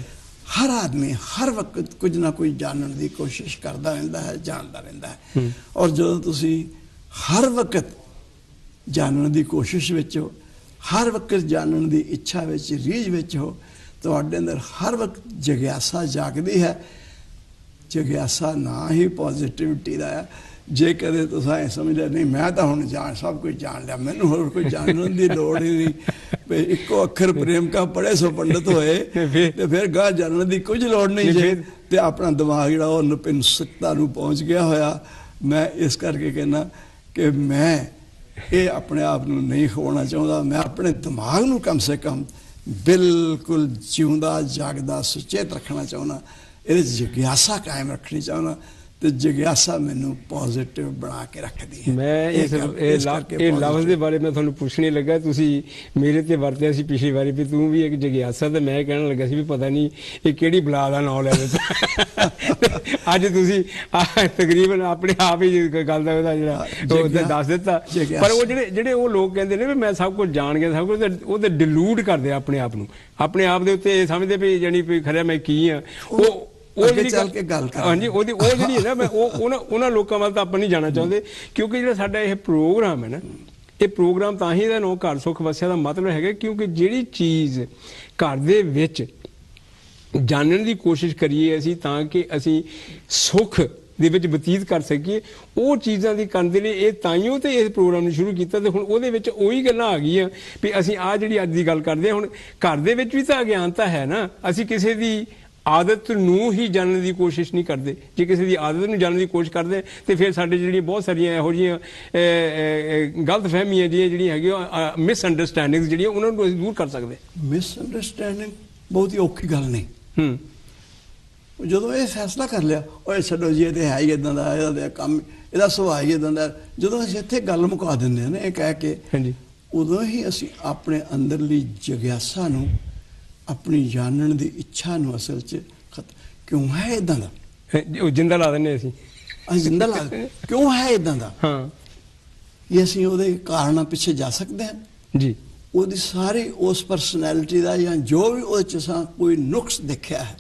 ਹਰ ਆਦਮੀ ਹਰ ਵਕਤ ਕੁਝ ਨਾ ਕੁਝ ਜਾਣਨ ਦੀ ਕੋਸ਼ਿਸ਼ ਕਰਦਾ ਰਹਿੰਦਾ ਹੈ, ਜਾਣਦਾ ਰਹਿੰਦਾ ਹੈ। ਔਰ ਜਦੋਂ ਤੁਸੀਂ ਹਰ ਵਕਤ ਜਾਣਨ ਦੀ ਕੋਸ਼ਿਸ਼ ਵਿੱਚ ਹੋ, ਹਰ ਵਕਤ ਜਾਣਨ ਦੀ ਇੱਛਾ ਵਿੱਚ, ਰੀਝ ਵਿੱਚ ਹੋ, ਤੁਹਾਡੇ ਅੰਦਰ ਹਰ ਵਕਤ ਜਗਿਆਸਾ ਜਾਗਦੀ ਹੈ। ਜਗਿਆਸਾ ਨਾ ਹੀ ਪੋਜ਼ਿਟਿਵਿਟੀ ਦਾ ਹੈ। ਜੇ ਕਦੇ ਤੁਸੀਂ ਇਹ ਸਮਝ ਲਿਆ ਨਹੀਂ ਮੈਂ ਤਾਂ ਹੁਣ ਸਭ ਕੁਝ ਜਾਣ ਲਿਆ, ਮੈਨੂੰ ਹੋਰ ਕੋਈ ਜਾਣਨ ਦੀ ਲੋੜ ਹੀ ਨਹੀਂ, ਇੱਕੋ ਅੱਖਰ ਪ੍ਰੇਮ ਕਾ ਪੜ੍ਹੇ ਸੋ ਪੰਡਤ ਹੋਏ, ਤੇ ਫਿਰ ਗਾਹ ਜਾਣਨ ਦੀ ਕੁਝ ਲੋੜ ਨਹੀਂ ਜੇ, ਤੇ ਆਪਣਾ ਦਿਮਾਗ ਜਿਹੜਾ ਉਹ ਨਪਿੰਸਕਤਾ ਨੂੰ ਪਹੁੰਚ ਗਿਆ ਹੋਇਆ। ਮੈਂ ਇਸ ਕਰਕੇ ਕਹਿੰਦਾ ਕਿ ਮੈਂ ਇਹ ਆਪਣੇ ਆਪ ਨੂੰ ਨਹੀਂ ਖੋਣਾ ਚਾਹੁੰਦਾ। ਮੈਂ ਆਪਣੇ ਦਿਮਾਗ ਨੂੰ ਕਮ ਸੇ ਕਮ ਬਿਲਕੁਲ ਜਿਉਂਦਾ ਜਾਗਦਾ ਸੁਚੇਤ ਰੱਖਣਾ ਚਾਹੁੰਦਾ, ਇਹਦੇ 'ਚ ਜਿਗਿਆਸਾ ਕਾਇਮ ਰੱਖਣੀ ਚਾਹੁੰਦਾ, ਤੇ ਜਿਗਿਆਸਾ ਮੈਨੂੰ ਪੋਜ਼ਿਟਿਵ ਬਣਾ ਕੇ ਰੱਖਦੀ ਹੈ। ਮੈਂ ਇਹ ਲਫ਼ਜ਼ ਦੇ ਬਾਰੇ ਮੈਂ ਤੁਹਾਨੂੰ ਪੁੱਛਣੇ ਲੱਗਾ, ਤੁਸੀਂ ਮੇਰੇ ਤੇ ਵਰਤਿਆ ਸੀ ਪਿਛਲੀ ਵਾਰੀ ਵੀ ਤੂੰ ਵੀ ਇੱਕ ਜਿਗਿਆਸਾ, ਤੇ ਮੈਂ ਕਹਿਣ ਲੱਗਾ ਸੀ ਵੀ ਪਤਾ ਨਹੀਂ ਇਹ ਕਿਹੜੀ ਬਲਾ ਦਾ ਨਾਂ ਲੈ ਦਿੱਤਾ। ਅੱਜ ਤੁਸੀਂ ਤਕਰੀਬਨ ਆਪਣੇ ਆਪ ਹੀ ਗੱਲ ਦਾ ਉਹਦਾ ਜਿਹੜਾ ਦੱਸ ਦਿੱਤਾ। ਪਰ ਉਹ ਜਿਹੜੇ ਉਹ ਲੋਕ ਕਹਿੰਦੇ ਨੇ ਵੀ ਮੈਂ ਸਭ ਕੁਝ ਜਾਣ ਗਿਆ, ਸਭ ਕੁਝ, ਉਹ ਤੇ ਡਿਲੂਟ ਕਰਦੇ ਆਪਣੇ ਆਪ ਨੂੰ, ਆਪਣੇ ਆਪ ਦੇ ਉੱਤੇ ਸਮਝਦੇ ਵੀ ਜਾਣੀ ਵੀ ਖਰਿਆ ਮੈਂ ਕੀ ਆ। ਉਹ ਜਿਹੜੀ ਚੱਲ ਕੇ ਗੱਲ ਕਰ, ਹਾਂਜੀ, ਉਹ ਜਿਹੜੀ ਹੈ ਨਾ, ਮੈਂ ਉਹਨਾਂ ਲੋਕਾਂ ਵੱਲ ਤਾਂ ਆਪਾਂ ਨਹੀਂ ਜਾਣਾ ਚਾਹੁੰਦੇ, ਕਿਉਂਕਿ ਜਿਹੜਾ ਸਾਡਾ ਇਹ ਪ੍ਰੋਗਰਾਮ ਹੈ ਨਾ, ਇਹ ਪ੍ਰੋਗਰਾਮ ਤਾਂ ਹੀ ਇਹਦਾ ਨਾਂ ਘਰ ਸੁੱਖ ਵਸਿਆ ਦਾ ਮਤਲਬ ਹੈਗਾ, ਕਿਉਂਕਿ ਜਿਹੜੀ ਚੀਜ਼ ਘਰ ਦੇ ਵਿੱਚ ਜਾਣਨ ਦੀ ਕੋਸ਼ਿਸ਼ ਕਰੀਏ ਅਸੀਂ ਤਾਂ ਕਿ ਅਸੀਂ ਸੁੱਖ ਦੇ ਵਿੱਚ ਬਤੀਤ ਕਰ ਸਕੀਏ, ਉਹ ਚੀਜ਼ਾਂ ਦੀ ਕਰਨ ਦੇ ਲਈ ਇਹ ਤਾਈਓ ਤੇ ਇਸ ਪ੍ਰੋਗਰਾਮ ਨੂੰ ਸ਼ੁਰੂ ਕੀਤਾ। ਤੇ ਹੁਣ ਉਹਦੇ ਵਿੱਚ ਉਹੀ ਗੱਲਾਂ ਆ ਗਈਆਂ ਵੀ ਅਸੀਂ ਆਹ ਜਿਹੜੀ ਅੱਜ ਦੀ ਗੱਲ ਕਰਦੇ ਹਾਂ, ਹੁਣ ਘਰ ਦੇ ਵਿੱਚ ਵੀ ਤਾਂ ਅਗਿਆਨਤਾ ਹੈ ਨਾ, ਅਸੀਂ ਕਿਸੇ ਦੀ ਆਦਤ ਨੂੰ ਹੀ ਜਾਣਨ ਦੀ ਕੋਸ਼ਿਸ਼ ਨਹੀਂ ਕਰਦੇ। ਜੇ ਕਿਸੇ ਦੀ ਆਦਤ ਨੂੰ ਜਾਣਨ ਦੀ ਕੋਸ਼ਿਸ਼ ਕਰਦੇ ਤੇ ਫਿਰ ਸਾਡੇ ਜਿਹੜੀਆਂ ਬਹੁਤ ਸਾਰੀਆਂ ਇਹੋ ਜਿਹੀਆਂ ਗਲਤ ਫਹਿਮੀਆਂ ਜਿਹੜੀਆਂ ਹੈਗੀਆਂ, ਮਿਸਅੰਡਰਸਟੈਂਡਿੰਗਸ ਜਿਹੜੀਆਂ, ਉਹਨਾਂ ਨੂੰ ਅਸੀਂ ਦੂਰ ਕਰ ਸਕਦੇ। ਮਿਸਅੰਡਰਸਟੈਂਡਿੰਗ ਬਹੁਤ ਹੀ ਔਖੀ ਗੱਲ ਨਹੀਂ। ਜਦੋਂ ਇਹ ਫੈਸਲਾ ਕਰ ਲਿਆ, ਓਏ ਛੱਡੋ ਜੀ, ਇਹ ਤੇ ਹੈ ਹੀ ਇਦਾਂ ਦਾ, ਇਹਦਾ ਕੰਮ, ਇਹਦਾ ਸੁਭਾਅ ਹੀ ਇਦਾਂ ਦਾ, ਜਦੋਂ ਅਸੀਂ ਇੱਥੇ ਗੱਲ ਮੁਕਾ ਦਿੰਦੇ ਹਾਂ ਨਾ ਇਹ ਕਹਿ ਕੇ, ਹਾਂਜੀ, ਉਦੋਂ ਹੀ ਅਸੀਂ ਆਪਣੇ ਅੰਦਰਲੀ ਜਿਗਿਆਸਾ ਨੂੰ, ਆਪਣੀ ਜਾਣਨ ਦੀ ਇੱਛਾ ਨੂੰ ਅਸਲ 'ਚ ਕਿਉਂ ਹੈ ਇਦਾਂ ਦਾ, ਉਹ ਜਿੰਦਾ ਲਾ ਦਿੰਦੇ ਅਸੀਂ ਜਿੰਦਾ ਲਾ ਕਿਉਂ ਹੈ ਇਦਾਂ ਦਾ, ਹਾਂ, ਇਹ ਅਸੀਂ ਉਹਦੇ ਕਾਰਨਾਂ ਪਿੱਛੇ ਜਾ ਸਕਦੇ ਹਾਂ ਜੀ। ਉਹਦੀ ਸਾਰੀ ਉਸ ਪਰਸਨੈਲਿਟੀ ਦਾ ਜਾਂ ਜੋ ਵੀ ਉਹਦੇ 'ਚ ਅਸਾਂ ਕੋਈ ਨੁਕਸ ਦੇਖਿਆ ਹੈ,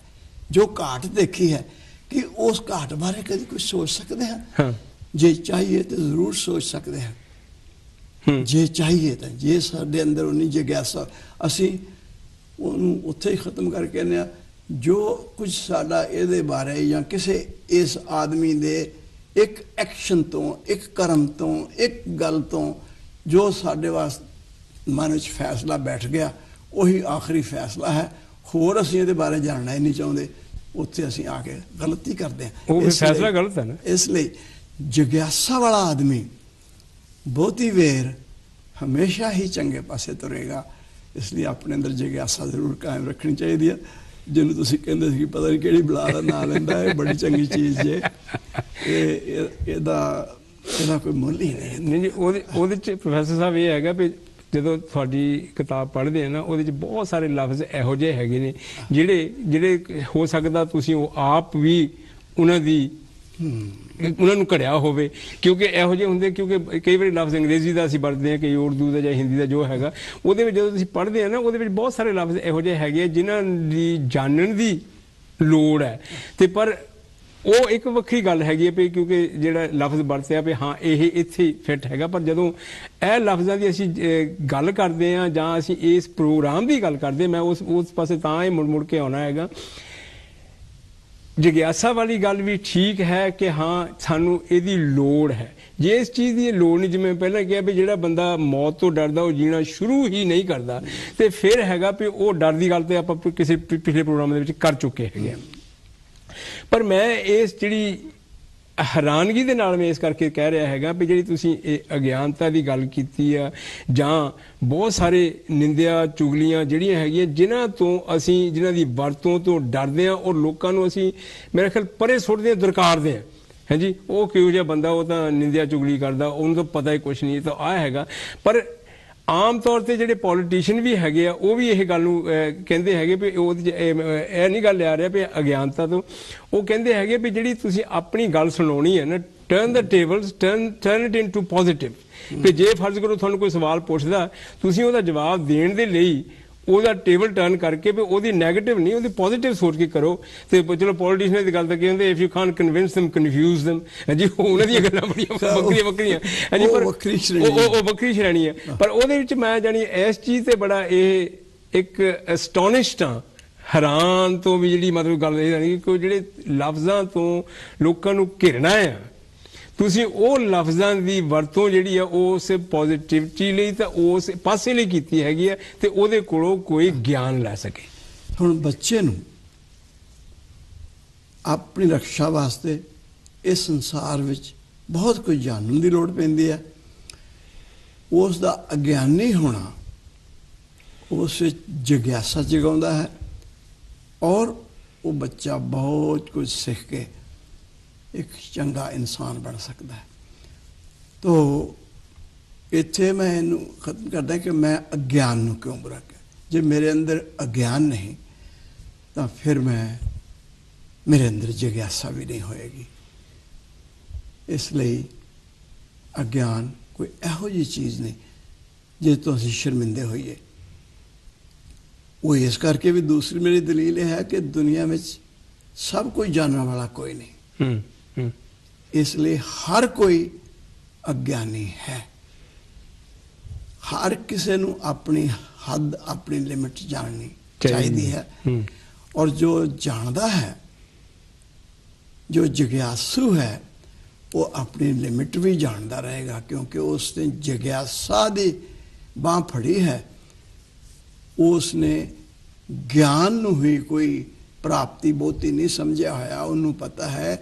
ਜੋ ਘਾਟ ਦੇਖੀ ਹੈ, ਕਿ ਉਸ ਘਾਟ ਬਾਰੇ ਕਦੀ ਕੁਝ ਸੋਚ ਸਕਦੇ ਹਾਂ? ਜੇ ਚਾਹੀਏ ਤਾਂ ਜ਼ਰੂਰ ਸੋਚ ਸਕਦੇ ਹਾਂ। ਜੇ ਚਾਹੀਏ ਤਾਂ, ਜੇ ਸਾਡੇ ਅੰਦਰ ਉਨੀ ਜਿਗਿਆਸਾ, ਅਸੀਂ ਉਹਨੂੰ ਉੱਥੇ ਹੀ ਖਤਮ ਕਰਕੇ ਕਹਿੰਦੇ ਹਾਂ, ਜੋ ਕੁਝ ਸਾਡਾ ਇਹਦੇ ਬਾਰੇ ਜਾਂ ਕਿਸੇ ਇਸ ਆਦਮੀ ਦੇ ਇੱਕ ਐਕਸ਼ਨ ਤੋਂ, ਇੱਕ ਕਰਮ ਤੋਂ, ਇੱਕ ਗੱਲ ਤੋਂ ਜੋ ਸਾਡੇ ਵਾਸਤੇ ਮਨ ਵਿੱਚ ਫੈਸਲਾ ਬੈਠ ਗਿਆ, ਉਹੀ ਆਖਰੀ ਫੈਸਲਾ ਹੈ। ਹੋਰ ਅਸੀਂ ਇਹਦੇ ਬਾਰੇ ਜਾਣਨਾ ਹੀ ਨਹੀਂ ਚਾਹੁੰਦੇ, ਉੱਥੇ ਅਸੀਂ ਆ ਕੇ ਗਲਤੀ ਕਰਦੇ ਹਾਂ। ਉਹ ਫੈਸਲਾ ਗਲਤ ਹੈ ਨਾ। ਇਸ ਲਈ ਜਿਗਿਆਸਾ ਵਾਲਾ ਆਦਮੀ ਬਹੁਤੀ ਵੇਰ ਹਮੇਸ਼ਾ ਹੀ ਚੰਗੇ ਪਾਸੇ ਤੁਰੇਗਾ। ਇਸ ਲਈ ਆਪਣੇ ਅੰਦਰ ਜਿਗਿਆਸਾ ਜ਼ਰੂਰ ਕਾਇਮ ਰੱਖਣੀ ਚਾਹੀਦੀ ਹੈ। ਜਿਹਨੂੰ ਤੁਸੀਂ ਕਹਿੰਦੇ ਸੀ ਕਿ ਪਤਾ ਨਹੀਂ ਕਿਹੜੀ ਬਲਾ ਦਾ ਨਾਂ ਲੈਂਦਾ, ਇਹ ਬੜੀ ਚੰਗੀ ਚੀਜ਼ ਜੇ, ਇਹਦਾ ਕੋਈ ਮੁੱਲ ਹੀ ਨਹੀਂ ਜੀ। ਉਹਦੇ 'ਚ ਪ੍ਰੋਫੈਸਰ ਸਾਹਿਬ ਇਹ ਹੈਗਾ ਵੀ ਜਦੋਂ ਤੁਹਾਡੀ ਕਿਤਾਬ ਪੜ੍ਹਦੇ ਆ ਨਾ, ਉਹਦੇ 'ਚ ਬਹੁਤ ਸਾਰੇ ਲਫ਼ਜ਼ ਇਹੋ ਜਿਹੇ ਹੈਗੇ ਨੇ ਜਿਹੜੇ ਹੋ ਸਕਦਾ ਤੁਸੀਂ ਉਹ ਆਪ ਵੀ ਉਹਨਾਂ ਨੂੰ ਘੜਿਆ ਹੋਵੇ, ਕਿਉਂਕਿ ਇਹੋ ਜਿਹੇ ਹੁੰਦੇ, ਕਿਉਂਕਿ ਕਈ ਵਾਰੀ ਲਫ਼ਜ਼ ਅੰਗਰੇਜ਼ੀ ਦਾ ਅਸੀਂ ਵਰਤਦੇ ਹਾਂ, ਕਈ ਉਰਦੂ ਦਾ ਜਾਂ ਹਿੰਦੀ ਦਾ ਜੋ ਹੈਗਾ, ਉਹਦੇ ਵਿੱਚ ਜਦੋਂ ਤੁਸੀਂ ਪੜ੍ਹਦੇ ਆ ਨਾ, ਉਹਦੇ ਵਿੱਚ ਬਹੁਤ ਸਾਰੇ ਲਫ਼ਜ਼ ਇਹੋ ਜਿਹੇ ਹੈਗੇ ਆ ਜਿਨ੍ਹਾਂ ਦੀ ਜਾਣਨ ਦੀ ਲੋੜ ਹੈ। ਤੇ ਪਰ ਉਹ ਇੱਕ ਵੱਖਰੀ ਗੱਲ ਹੈਗੀ ਹੈ ਵੀ ਕਿਉਂਕਿ ਜਿਹੜਾ ਲਫ਼ਜ਼ ਵਰਤਿਆ ਵੀ ਹਾਂ ਇਹ ਇੱਥੇ ਫਿੱਟ ਹੈਗਾ, ਪਰ ਜਦੋਂ ਇਹ ਲਫ਼ਜ਼ਾਂ ਦੀ ਅਸੀਂ ਗੱਲ ਕਰਦੇ ਹਾਂ ਜਾਂ ਅਸੀਂ ਇਸ ਪ੍ਰੋਗਰਾਮ ਦੀ ਗੱਲ ਕਰਦੇ, ਮੈਂ ਉਸ ਪਾਸੇ ਤਾਂ ਇਹ ਮੁੜ ਕੇ ਆਉਣਾ ਹੈਗਾ। ਜਿਗਿਆਸਾ ਵਾਲੀ ਗੱਲ ਵੀ ਠੀਕ ਹੈ ਕਿ ਹਾਂ ਸਾਨੂੰ ਇਹਦੀ ਲੋੜ ਹੈ। ਜੇ ਇਸ ਚੀਜ਼ ਦੀ ਲੋੜ ਨਹੀਂ, ਜਿਵੇਂ ਪਹਿਲਾਂ ਕਿਹਾ ਵੀ ਜਿਹੜਾ ਬੰਦਾ ਮੌਤ ਤੋਂ ਡਰਦਾ ਉਹ ਜੀਣਾ ਸ਼ੁਰੂ ਹੀ ਨਹੀਂ ਕਰਦਾ, ਤੇ ਫਿਰ ਹੈਗਾ ਵੀ ਉਹ ਡਰ ਦੀ ਗੱਲ ਤੇ ਆਪਾਂ ਕਿਸੇ ਪਿਛਲੇ ਪ੍ਰੋਗਰਾਮ ਦੇ ਵਿੱਚ ਕਰ ਚੁੱਕੇ ਹੈਗੇ ਆ। ਪਰ ਮੈਂ ਇਸ ਜਿਹੜੀ ਹੈਰਾਨਗੀ ਦੇ ਨਾਲ ਮੈਂ ਇਸ ਕਰਕੇ ਕਹਿ ਰਿਹਾ ਹੈਗਾ ਵੀ ਜਿਹੜੀ ਤੁਸੀਂ ਇਹ ਅਗਿਆਨਤਾ ਦੀ ਗੱਲ ਕੀਤੀ ਆ, ਜਾਂ ਬਹੁਤ ਸਾਰੇ ਨਿੰਦਿਆ ਚੁਗਲੀਆਂ ਜਿਹੜੀਆਂ ਹੈਗੀਆਂ ਜਿਨ੍ਹਾਂ ਦੀ ਵਰਤੋਂ ਤੋਂ ਡਰਦੇ ਹਾਂ ਔਰ ਲੋਕਾਂ ਨੂੰ ਅਸੀਂ ਮੇਰੇ ਖਿਆਲ ਪਰੇ ਸੁੱਟਦੇ ਹਾਂ, ਦੁਰਕਾਰਦੇ ਹਾਂ। ਹਾਂਜੀ, ਉਹ ਕਿਹੋ ਜਿਹਾ ਬੰਦਾ, ਉਹ ਤਾਂ ਨਿੰਦਿਆ ਚੁਗਲੀ ਕਰਦਾ, ਉਹਨੂੰ ਤਾਂ ਪਤਾ ਹੀ ਕੁਛ ਨਹੀਂ, ਤਾਂ ਆਹ ਹੈਗਾ। ਪਰ ਆਮ ਤੌਰ ਤੇ ਜਿਹੜੇ ਪੋਲੀਟੀਸ਼ੀਅਨ ਵੀ ਹੈਗੇ ਆ, ਉਹ ਵੀ ਇਹ ਗੱਲ ਨੂੰ ਕਹਿੰਦੇ ਹੈਗੇ ਵੀ ਇਹ ਨਹੀਂ ਗੱਲ ਆ ਰਿਹਾ ਵੀ ਅਗਿਆਨਤਾ ਤੋਂ, ਉਹ ਕਹਿੰਦੇ ਹੈਗੇ ਵੀ ਜਿਹੜੀ ਤੁਸੀਂ ਆਪਣੀ ਗੱਲ ਸੁਣਾਉਣੀ ਹੈ ਨਾ, turn the tables, turn it into positive. ਕਿ ਜੇ ਫਰਜ਼ ਕਰੋ ਤੁਹਾਨੂੰ ਕੋਈ ਸਵਾਲ ਪੁੱਛਦਾ, ਤੁਸੀਂ ਉਹਦਾ ਜਵਾਬ ਦੇਣ ਦੇ ਲਈ ਉਹਦਾ ਟੇਬਲ ਟਰਨ ਕਰਕੇ ਵੀ ਉਹਦੀ ਨੈਗੇਟਿਵ ਨਹੀਂ, ਉਹਦੀ ਪੋਜ਼ਿਟਿਵ ਸੋਚ ਕੇ ਕਰੋ। ਤੇ ਚਲੋ ਪੋਲੀਟੀਸ਼ੀਅਨ ਦੀ ਗੱਲ ਤਾਂ ਕੀ ਹੁੰਦੇ, if you Kant convince them, confuse them, ਹਾਂਜੀ, ਉਹਨਾਂ ਦੀਆਂ ਗੱਲਾਂ ਬੜੀਆਂ ਵੱਖਰੀਆਂ ਹਾਂਜੀ, ਪਰ ਉਹ ਵੱਖਰੀ ਸ਼੍ਰੇਣੀ ਹੈ। ਪਰ ਉਹਦੇ ਵਿੱਚ ਮੈਂ ਜਾਣੀ ਇਸ ਚੀਜ਼ ਤੇ ਬੜਾ ਇਹ ਇੱਕ ਐਸਟੋਨਿਸ਼ਡ ਹਾਂ, ਹੈਰਾਨ ਤੋਂ ਵੀ ਜਿਹੜੀ ਮਤਲਬ ਗੱਲ ਇਹ ਨਹੀਂ ਕਿ ਜਿਹੜੇ ਲਫ਼ਜ਼ਾਂ ਤੋਂ ਲੋਕਾਂ ਨੂੰ ਘਿਰਣਾ ਆ, ਤੁਸੀਂ ਉਹ ਲਫ਼ਜ਼ਾਂ ਦੀ ਵਰਤੋਂ ਜਿਹੜੀ ਆ ਉਸ ਪੋਜ਼ਿਟਿਵਿਟੀ ਲਈ ਤਾਂ ਉਸ ਪਾਸੇ ਲਈ ਕੀਤੀ ਹੈਗੀ ਆ, ਤੇ ਉਹਦੇ ਕੋਲੋਂ ਕੋਈ ਗਿਆਨ ਲੈ ਸਕੇ। ਹੁਣ ਬੱਚੇ ਨੂੰ ਆਪਣੀ ਰੱਖਿਆ ਵਾਸਤੇ ਇਸ ਸੰਸਾਰ ਵਿੱਚ ਬਹੁਤ ਕੁਝ ਜਾਣਨ ਦੀ ਲੋੜ ਪੈਂਦੀ ਹੈ। ਉਸ ਦਾ ਅਗਿਆਨੀ ਹੋਣਾ ਉਸ ਵਿੱਚ ਜਿਗਿਆਸਾ ਜਗਾਉਂਦਾ ਹੈ ਔਰ ਉਹ ਬੱਚਾ ਬਹੁਤ ਕੁਝ ਸਿੱਖ ਕੇ ਇੱਕ ਚੰਗਾ ਇਨਸਾਨ ਬਣ ਸਕਦਾ ਹੈ। ਤੋ ਇੱਥੇ ਮੈਂ ਇਹਨੂੰ ਖਤਮ ਕਰਦਾ ਕਿ ਮੈਂ ਅਗਿਆਨ ਨੂੰ ਕਿਉਂ ਬੁਰਾ ਕਿਹਾ। ਜੇ ਮੇਰੇ ਅੰਦਰ ਅਗਿਆਨ ਨਹੀਂ ਤਾਂ ਫਿਰ ਮੇਰੇ ਅੰਦਰ ਜਿਗਿਆਸਾ ਵੀ ਨਹੀਂ ਹੋਏਗੀ। ਇਸ ਲਈ ਅਗਿਆਨ ਕੋਈ ਇਹੋ ਜਿਹੀ ਚੀਜ਼ ਨਹੀਂ ਜਿਸ ਤੋਂ ਅਸੀਂ ਸ਼ਰਮਿੰਦੇ ਹੋਈਏ। ਉਹ ਇਸ ਕਰਕੇ ਵੀ ਦੂਸਰੀ ਮੇਰੀ ਦਲੀਲ ਇਹ ਹੈ ਕਿ ਦੁਨੀਆ ਵਿੱਚ ਸਭ ਕੁਝ ਜਾਣਨ ਵਾਲਾ ਕੋਈ ਨਹੀਂ। ਇਸ ਲਈ ਹਰ ਕੋਈ ਅਗਿਆਨੀ ਹੈ। ਹਰ ਕਿਸੇ ਨੂੰ ਆਪਣੀ ਹੱਦ ਆਪਣੀ ਲਿਮਿਟ ਜਾਣਨੀ ਚਾਹੀਦੀ ਹੈ ਔਰ ਜੋ ਜਾਣਦਾ ਹੈ ਜੋ ਜਿਗਿਆਸੂ ਹੈ ਉਹ ਆਪਣੀ ਲਿਮਿਟ ਵੀ ਜਾਣਦਾ ਰਹੇਗਾ ਕਿਉਂਕਿ ਉਸ ਨੇ ਜਿਗਿਆਸਾ ਦੀ ਬਾਂਹ ਫੜੀ ਹੈ। ਉਸ ਨੇ ਗਿਆਨ ਨੂੰ ਹੀ ਕੋਈ ਪ੍ਰਾਪਤੀ ਬਹੁਤੀ ਨਹੀਂ ਸਮਝਿਆ ਹੋਇਆ। ਉਹਨੂੰ ਪਤਾ ਹੈ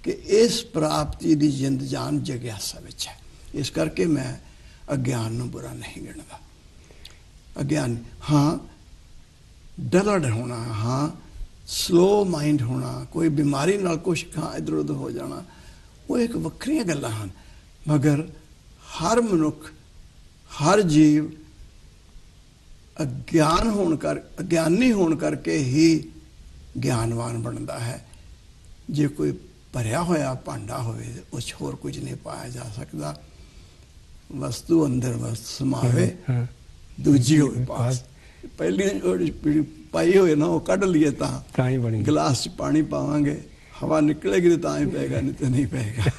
ਕਿ ਇਸ ਪ੍ਰਾਪਤੀ ਦੀ ਜਿੰਦ ਜਾਨ ਜਿਗਿਆਸਾ ਵਿੱਚ ਹੈ। ਇਸ ਕਰਕੇ ਮੈਂ ਅਗਿਆਨ ਨੂੰ ਬੁਰਾ ਨਹੀਂ ਗਿਣਦਾ। ਅਗਿਆਨ ਹਾਂ ਡਲਡ ਹੋਣਾ, ਹਾਂ ਸਲੋ ਮਾਈਂਡ ਹੋਣਾ, ਕੋਈ ਬਿਮਾਰੀ ਨਾਲ ਕੁਛ ਇੱਧਰ ਉੱਧਰ ਹੋ ਜਾਣਾ, ਉਹ ਇੱਕ ਵੱਖਰੀਆਂ ਗੱਲਾਂ ਹਨ। ਮਗਰ ਹਰ ਮਨੁੱਖ ਹਰ ਜੀਵ ਅਗਿਆਨੀ ਹੋਣ ਕਰਕੇ ਹੀ ਗਿਆਨਵਾਨ ਬਣਦਾ ਹੈ। ਜੇ ਕੋਈ ਭਰਿਆ ਹੋਇਆ ਭਾਂਡਾ ਹੋਵੇ ਉਸ 'ਚ ਹੋਰ ਕੁਝ ਨਹੀਂ ਪਾਇਆ ਜਾ ਸਕਦਾ। ਵਸਤੂ ਅੰਦਰ ਵਸਤ ਸਮਾਵੇ ਦੂਜੀ ਹੋਵੇ ਪਾਸ। ਪਹਿਲੀ ਜਿਹੜੀ ਪਾਈ ਹੋਏ ਨਾ ਉਹ ਕੱਢ ਲਈਏ ਤਾਂ ਹੀ ਬਣੀ। ਗਲਾਸ 'ਚ ਪਾਣੀ ਪਾਵਾਂਗੇ ਹਵਾ ਨਿਕਲੇਗੀ ਤਾਂ ਹੀ ਪਏਗਾ, ਨਹੀਂ ਤਾਂ ਨਹੀਂ ਪਏਗਾ।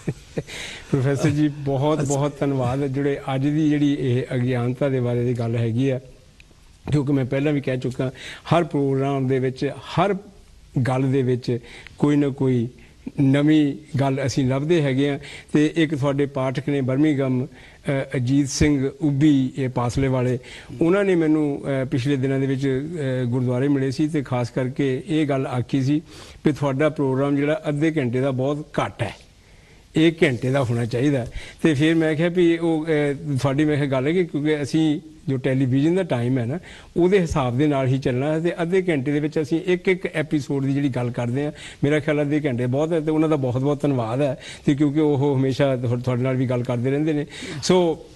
ਪ੍ਰੋਫੈਸਰ ਜੀ ਬਹੁਤ ਬਹੁਤ ਧੰਨਵਾਦ। ਜਿਹੜੇ ਅੱਜ ਦੀ ਜਿਹੜੀ ਇਹ ਅਗਿਆਨਤਾ ਦੇ ਬਾਰੇ ਦੀ ਗੱਲ ਹੈਗੀ ਆ, ਕਿਉਂਕਿ ਮੈਂ ਪਹਿਲਾਂ ਵੀ ਕਹਿ ਚੁੱਕਾ ਹਰ ਪ੍ਰੋਗਰਾਮ ਦੇ ਵਿੱਚ ਹਰ ਗੱਲ ਦੇ ਵਿੱਚ ਕੋਈ ਨਾ ਕੋਈ ਨਵੀਂ ਗੱਲ ਅਸੀਂ ਲੱਭਦੇ ਹੈਗੇ ਹਾਂ। ਅਤੇ ਇੱਕ ਤੁਹਾਡੇ ਪਾਠਕ ਨੇ ਬਰਮਿੰਘਮ ਅਜੀਤ ਸਿੰਘ ਉੱਭੀ ਇਹ ਪਾਸਲੇ ਵਾਲੇ, ਉਹਨਾਂ ਨੇ ਮੈਨੂੰ ਪਿਛਲੇ ਦਿਨਾਂ ਦੇ ਵਿੱਚ ਗੁਰਦੁਆਰੇ ਮਿਲੇ ਸੀ ਅਤੇ ਖਾਸ ਕਰਕੇ ਇਹ ਗੱਲ ਆਖੀ ਸੀ ਵੀ ਤੁਹਾਡਾ ਪ੍ਰੋਗਰਾਮ ਜਿਹੜਾ ਅੱਧੇ ਘੰਟੇ ਦਾ ਬਹੁਤ ਘੱਟ ਹੈ, 1 ਘੰਟੇ ਦਾ ਹੋਣਾ ਚਾਹੀਦਾ। ਅਤੇ ਫਿਰ ਮੈਂ ਕਿਹਾ ਵੀ ਉਹ ਤੁਹਾਡੀ ਮੈਂ ਕਿਹਾ ਗੱਲ ਹੈ ਕਿ ਕਿਉਂਕਿ ਅਸੀਂ ਜੋ ਟੈਲੀਵਿਜ਼ਨ ਦਾ ਟਾਈਮ ਹੈ ਨਾ ਉਹਦੇ ਹਿਸਾਬ ਦੇ ਨਾਲ ਹੀ ਚੱਲਣਾ ਹੈ ਅਤੇ ਅੱਧੇ ਘੰਟੇ ਦੇ ਵਿੱਚ ਅਸੀਂ ਇੱਕ ਐਪੀਸੋਡ ਦੀ ਜਿਹੜੀ ਗੱਲ ਕਰਦੇ ਹਾਂ, ਮੇਰਾ ਖਿਆਲ ਅੱਧੇ ਘੰਟੇ ਬਹੁਤ ਹੈ। ਅਤੇ ਉਹਨਾਂ ਦਾ ਬਹੁਤ ਬਹੁਤ ਧੰਨਵਾਦ ਹੈ ਅਤੇ ਕਿਉਂਕਿ ਉਹ ਹਮੇਸ਼ਾ ਤੁਹਾਡੇ ਨਾਲ ਵੀ ਗੱਲ ਕਰਦੇ ਰਹਿੰਦੇ ਨੇ। ਸੋ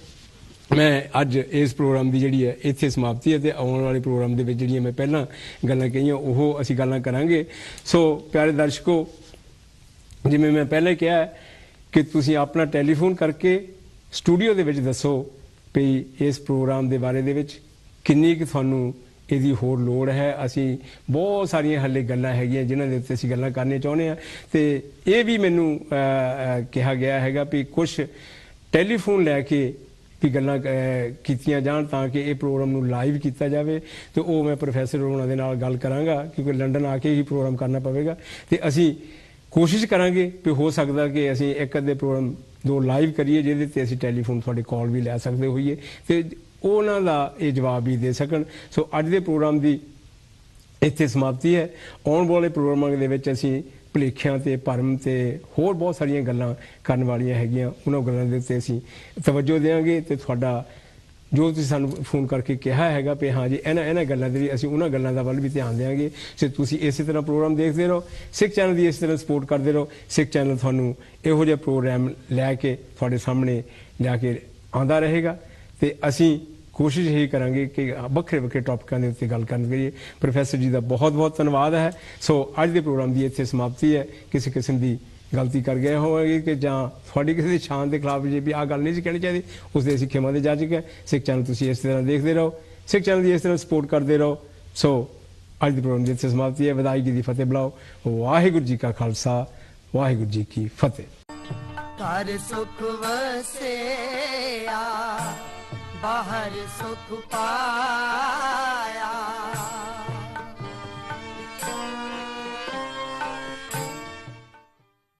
ਮੈਂ ਅੱਜ ਇਸ ਪ੍ਰੋਗਰਾਮ ਦੀ ਜਿਹੜੀ ਹੈ ਇੱਥੇ ਸਮਾਪਤੀ ਹੈ ਅਤੇ ਆਉਣ ਵਾਲੇ ਪ੍ਰੋਗਰਾਮ ਦੇ ਵਿੱਚ ਜਿਹੜੀਆਂ ਮੈਂ ਪਹਿਲਾਂ ਗੱਲਾਂ ਕਹੀਆਂ ਉਹ ਅਸੀਂ ਗੱਲਾਂ ਕਰਾਂਗੇ। ਸੋ ਪਿਆਰੇ ਦਰਸ਼ਕੋ, ਜਿਵੇਂ ਮੈਂ ਪਹਿਲਾਂ ਕਿਹਾ ਕਿ ਤੁਸੀਂ ਆਪਣਾ ਟੈਲੀਫੋਨ ਕਰਕੇ ਸਟੂਡੀਓ ਦੇ ਵਿੱਚ ਦੱਸੋ ਵੀ ਇਸ ਪ੍ਰੋਗਰਾਮ ਦੇ ਬਾਰੇ ਦੇ ਵਿੱਚ ਕਿੰਨੀ ਕੁ ਤੁਹਾਨੂੰ ਇਹਦੀ ਹੋਰ ਲੋੜ ਹੈ। ਅਸੀਂ ਬਹੁਤ ਸਾਰੀਆਂ ਹਾਲੇ ਗੱਲਾਂ ਹੈਗੀਆਂ ਜਿਨ੍ਹਾਂ ਦੇ ਉੱਤੇ ਅਸੀਂ ਗੱਲਾਂ ਕਰਨੀਆਂ ਚਾਹੁੰਦੇ ਹਾਂ ਅਤੇ ਇਹ ਵੀ ਮੈਨੂੰ ਕਿਹਾ ਗਿਆ ਹੈਗਾ ਵੀ ਕੁਛ ਟੈਲੀਫੋਨ ਲੈ ਕੇ ਵੀ ਗੱਲਾਂ ਕੀਤੀਆਂ ਜਾਣ ਤਾਂ ਕਿ ਇਹ ਪ੍ਰੋਗਰਾਮ ਨੂੰ ਲਾਈਵ ਕੀਤਾ ਜਾਵੇ। ਅਤੇ ਉਹ ਮੈਂ ਪ੍ਰੋਫੈਸਰ ਹੋਣਾ ਦੇ ਨਾਲ ਗੱਲ ਕਰਾਂਗਾ ਕਿਉਂਕਿ ਲੰਡਨ ਆ ਕੇ ਹੀ ਪ੍ਰੋਗਰਾਮ ਕਰਨਾ ਪਵੇਗਾ ਅਤੇ ਅਸੀਂ ਕੋਸ਼ਿਸ਼ ਕਰਾਂਗੇ ਵੀ ਹੋ ਸਕਦਾ ਕਿ ਅਸੀਂ ਇੱਕ ਅੱਧੇ ਪ੍ਰੋਗਰਾਮ 2 ਲਾਈਵ ਕਰੀਏ ਜਿਹਦੇ 'ਤੇ ਅਸੀਂ ਟੈਲੀਫੋਨ ਤੁਹਾਡੇ ਕਾਲ ਵੀ ਲੈ ਸਕਦੇ ਹੋਈਏ ਅਤੇ ਉਹਨਾਂ ਦਾ ਇਹ ਜਵਾਬ ਵੀ ਦੇ ਸਕਣ। ਸੋ ਅੱਜ ਦੇ ਪ੍ਰੋਗਰਾਮ ਦੀ ਇੱਥੇ ਸਮਾਪਤੀ ਹੈ। ਆਉਣ ਵਾਲੇ ਪ੍ਰੋਗਰਾਮਾਂ ਦੇ ਵਿੱਚ ਅਸੀਂ ਭੁਲੇਖਿਆਂ ਅਤੇ ਭਰਮ ਅਤੇ ਹੋਰ ਬਹੁਤ ਸਾਰੀਆਂ ਗੱਲਾਂ ਕਰਨ ਵਾਲੀਆਂ ਹੈਗੀਆਂ, ਉਹਨਾਂ ਗੱਲਾਂ ਦੇ ਉੱਤੇ ਅਸੀਂ ਤਵੱਜੋ ਦੇਵਾਂਗੇ ਅਤੇ ਤੁਹਾਡਾ ਜੋ ਤੁਸੀਂ ਸਾਨੂੰ ਫੋਨ ਕਰਕੇ ਕਿਹਾ ਹੈਗਾ ਵੀ ਹਾਂ ਜੀ ਇਹਨਾਂ ਗੱਲਾਂ ਦੇ ਵੀ ਅਸੀਂ ਉਹਨਾਂ ਗੱਲਾਂ ਦਾ ਵੱਲ ਵੀ ਧਿਆਨ ਦੇਵਾਂਗੇ। ਸੋ ਤੁਸੀਂ ਇਸੇ ਤਰ੍ਹਾਂ ਪ੍ਰੋਗਰਾਮ ਦੇਖਦੇ ਰਹੋ, ਸਿੱਖ ਚੈਨਲ ਦੀ ਇਸੇ ਤਰ੍ਹਾਂ ਸਪੋਰਟ ਕਰਦੇ ਰਹੋ। ਸਿੱਖ ਚੈਨਲ ਤੁਹਾਨੂੰ ਇਹੋ ਜਿਹਾ ਪ੍ਰੋਗਰਾਮ ਲੈ ਕੇ ਤੁਹਾਡੇ ਸਾਹਮਣੇ ਲਿਆ ਕੇ ਆਉਂਦਾ ਰਹੇਗਾ ਅਤੇ ਅਸੀਂ ਕੋਸ਼ਿਸ਼ ਇਹੀ ਕਰਾਂਗੇ ਕਿ ਵੱਖਰੇ ਵੱਖਰੇ ਟੌਪਿਕਾਂ ਦੇ ਉੱਤੇ ਗੱਲ ਕਰਨ ਕਰੀਏ। ਪ੍ਰੋਫੈਸਰ ਜੀ ਦਾ ਬਹੁਤ ਬਹੁਤ ਧੰਨਵਾਦ ਹੈ। ਸੋ ਅੱਜ ਦੇ ਪ੍ਰੋਗਰਾਮ ਦੀ ਇੱਥੇ ਸਮਾਪਤੀ ਹੈ। ਕਿਸੇ ਕਿਸਮ ਦੀ ਗਲਤੀ ਕਰ ਗਏ ਹੋਵੇਗੀ ਕਿ ਜਾਂ ਤੁਹਾਡੀ ਕਿਸੇ ਦੀ ਸ਼ਾਨ ਦੇ ਖਿਲਾਫ ਜੇ ਵੀ ਆਹ ਗੱਲ ਨਹੀਂ ਸੀ ਕਹਿਣੀ ਚਾਹੀਦੀ, ਉਸ ਦੇ ਅਸੀਂ ਖਿਮਾ ਦੇ ਜਾਚਕ ਹੈ। ਸਿੱਖ ਚੈਨਲ ਤੁਸੀਂ ਇਸ ਤਰ੍ਹਾਂ ਦੇਖਦੇ ਰਹੋ, ਸਿੱਖ ਚੈਨਲ ਦੀ ਇਸ ਤਰ੍ਹਾਂ ਸਪੋਰਟ ਕਰਦੇ ਰਹੋ। ਸੋ ਅੱਜ ਦੇ ਪ੍ਰੋਗਰਾਮ ਦੀ ਇੱਥੇ ਸਮਾਪਤੀ ਹੈ। ਵਿਦਾਇਗੀ ਦੀ ਫਤਿਹ ਬੁਲਾਓ। ਵਾਹਿਗੁਰੂ ਜੀ ਕਾ ਖਾਲਸਾ, ਵਾਹਿਗੁਰੂ ਜੀ ਕੀ ਫਤਿਹ। ਘਰ ਸੁਖ ਵਸਿਆ ਬਾਹਰ ਸੁਖ ਪਾਇਆ।